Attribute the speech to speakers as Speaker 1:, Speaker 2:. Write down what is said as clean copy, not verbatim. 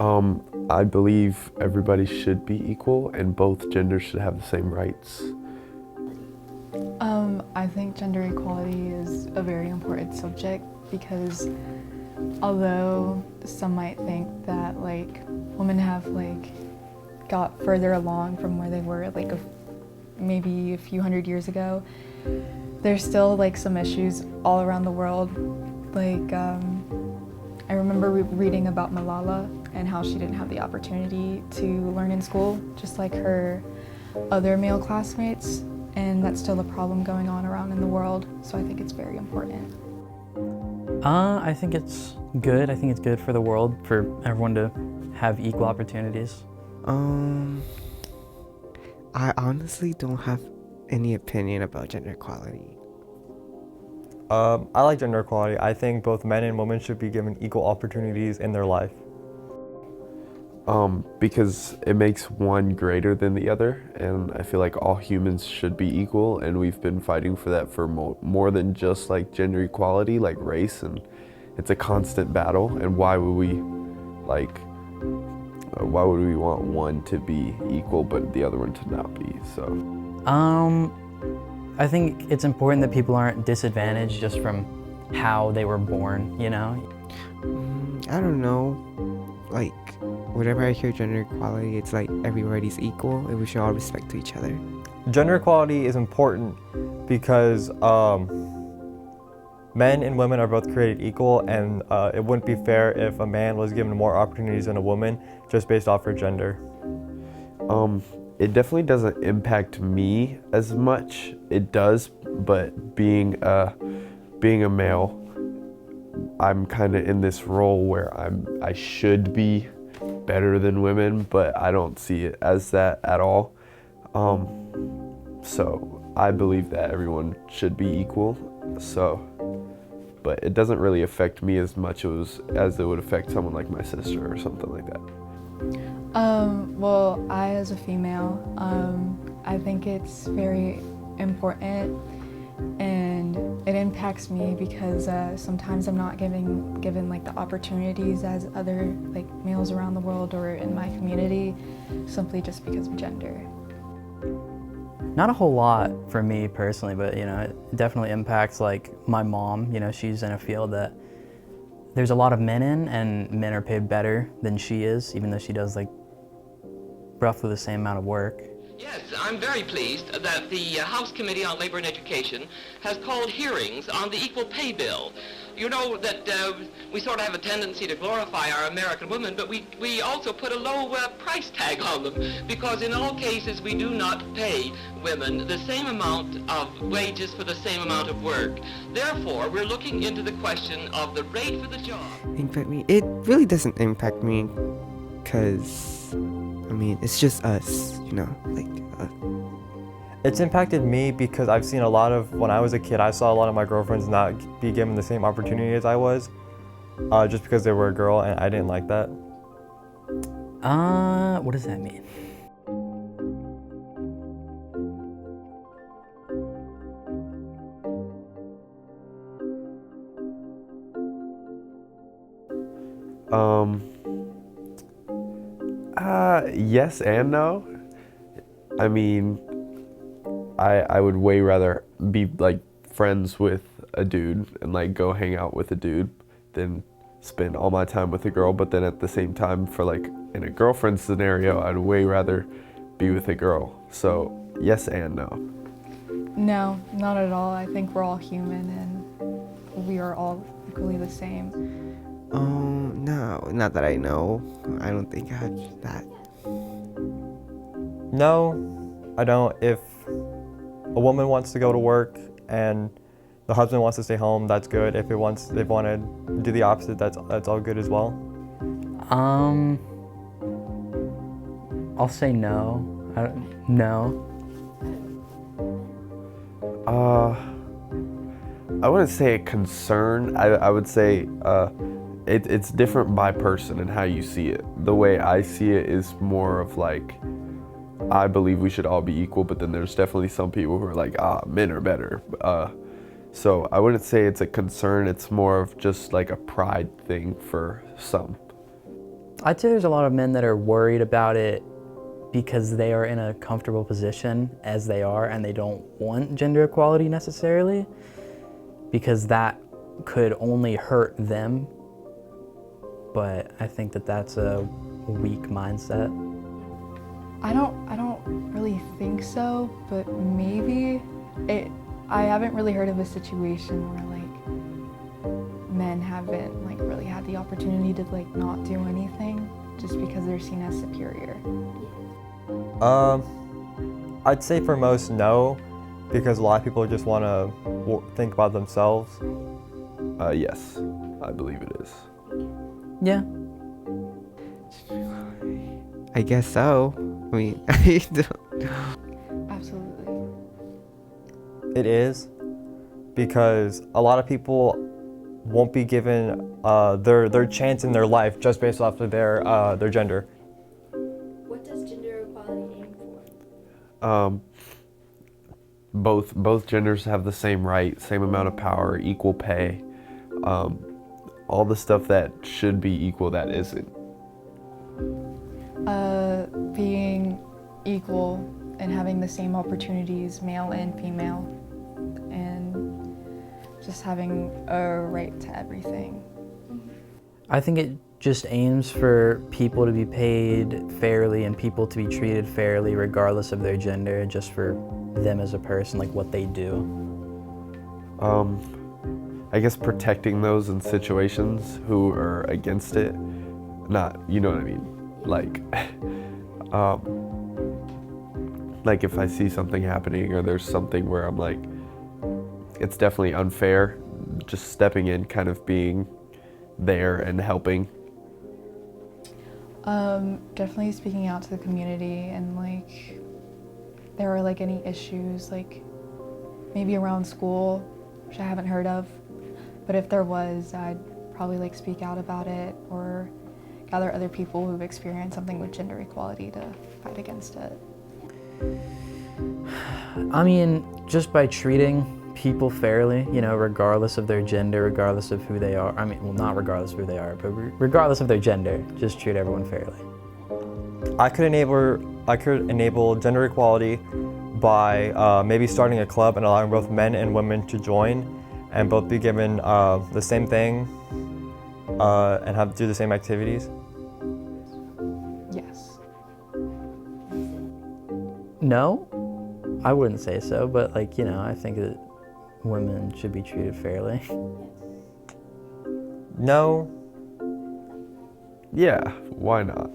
Speaker 1: I believe everybody should be equal and both genders should have the same rights.
Speaker 2: I think gender equality is a very important subject because although some might think that women have got further along from where they were maybe a few hundred years ago, there's still some issues all around the world. I remember reading about Malala and how she didn't have the opportunity to learn in school, just like her other male classmates, and that's still a problem going on around in the world, so I think it's very important.
Speaker 3: I think it's good. I think it's good for the world, for everyone to have equal opportunities.
Speaker 4: I honestly don't have any opinion about gender equality.
Speaker 5: I like gender equality. I think both men and women should be given equal opportunities in their life.
Speaker 1: Because it makes one greater than the other, and I feel like all humans should be equal, and we've been fighting for that for more than just gender equality, like race, and it's a constant battle. And why would we want one to be equal but the other one to not be? So
Speaker 3: I think it's important that people aren't disadvantaged just from how they were born, you know?
Speaker 4: I don't know. Whenever I hear gender equality, it's like everybody's equal and we should all respect to each other.
Speaker 5: Gender equality is important because men and women are both created equal, and it wouldn't be fair if a man was given more opportunities than a woman just based off her gender.
Speaker 1: It definitely doesn't impact me as much. It does, but being a male, I'm kind of in this role where I should be better than women, but I don't see it as that at all. So I believe that everyone should be equal. But it doesn't really affect me as much as it would affect someone like my sister or something like that.
Speaker 2: Well, I as a female, I think it's very important, and it impacts me because sometimes I'm not given the opportunities as other males around the world or in my community, simply just because of gender.
Speaker 3: Not a whole lot for me personally, but it definitely impacts my mom. She's in a field that there's a lot of men in, and men are paid better than she is, even though she does roughly the same amount of work.
Speaker 6: Yes, I'm very pleased that the House Committee on Labor and Education has called hearings on the Equal Pay Bill. You know that we sort of have a tendency to glorify our American women, but we also put a low price tag on them, because in all cases we do not pay women the same amount of wages for the same amount of work. Therefore, we're looking into the question of the rate for the job.
Speaker 4: Impact me? It really doesn't impact me because, it's just us,
Speaker 5: It's impacted me because I've seen when I was a kid, I saw a lot of my girlfriends not be given the same opportunity as I was, just because they were a girl, and I didn't like that.
Speaker 3: What does that mean?
Speaker 1: Yes and no. I would way rather be friends with a dude and go hang out with a dude than spend all my time with a girl. But then at the same time, for in a girlfriend scenario, I'd way rather be with a girl. So yes and no.
Speaker 2: No, not at all. I think we're all human and we are all equally the same.
Speaker 4: No, not that I know. I don't think I have that.
Speaker 5: No, I don't. If a woman wants to go to work and the husband wants to stay home, that's good. If they want to do the opposite, that's all good as well.
Speaker 3: I'll say no. No.
Speaker 1: I wouldn't say a concern. I would say it's different by person and how you see it. The way I see it is more of I believe we should all be equal, but then there's definitely some people who are men are better. So I wouldn't say it's a concern. It's more of just a pride thing for some.
Speaker 3: I'd say there's a lot of men that are worried about it because they are in a comfortable position as they are and they don't want gender equality necessarily, because that could only hurt them. But I think that that's a weak mindset.
Speaker 2: I don't really think so, but maybe I haven't really heard of a situation where like men haven't like really had the opportunity to like not do anything just because they're seen as superior.
Speaker 5: I'd say for most, no, because a lot of people just want to think about themselves.
Speaker 1: Yes, I believe it is.
Speaker 3: Yeah.
Speaker 4: I guess so. I mean,
Speaker 2: Absolutely.
Speaker 5: It is, because a lot of people won't be given their chance in their life just based off of their gender.
Speaker 7: What does gender equality aim for?
Speaker 1: Both genders have the same right, same amount of power, equal pay, all the stuff that should be equal that isn't.
Speaker 2: Being equal and having the same opportunities, male and female, and just having a right to everything.
Speaker 3: I think it just aims for people to be paid fairly and people to be treated fairly regardless of their gender, just for them as a person, like what they do.
Speaker 1: I guess protecting those in situations who are against it, not, you know what I mean? Like if I see something happening or there's something where I'm like, it's definitely unfair, just stepping in, kind of being there and helping.
Speaker 2: Definitely speaking out to the community, and like there are like any issues like maybe around school, which I haven't heard of, but if there was, I'd probably like speak out about it or gather other people who've experienced something with gender equality to fight against it.
Speaker 3: I mean, just by treating people fairly, you know, regardless of their gender, regardless of who they are. I mean, well, not regardless of who they are, but regardless of their gender, just treat everyone fairly.
Speaker 5: I could enable gender equality by maybe starting a club and allowing both men and women to join and both be given the same thing and have to do the same activities.
Speaker 2: Yes.
Speaker 3: No, I wouldn't say so, but like, you know, I think that women should be treated fairly.
Speaker 5: No.
Speaker 1: Yeah, why not?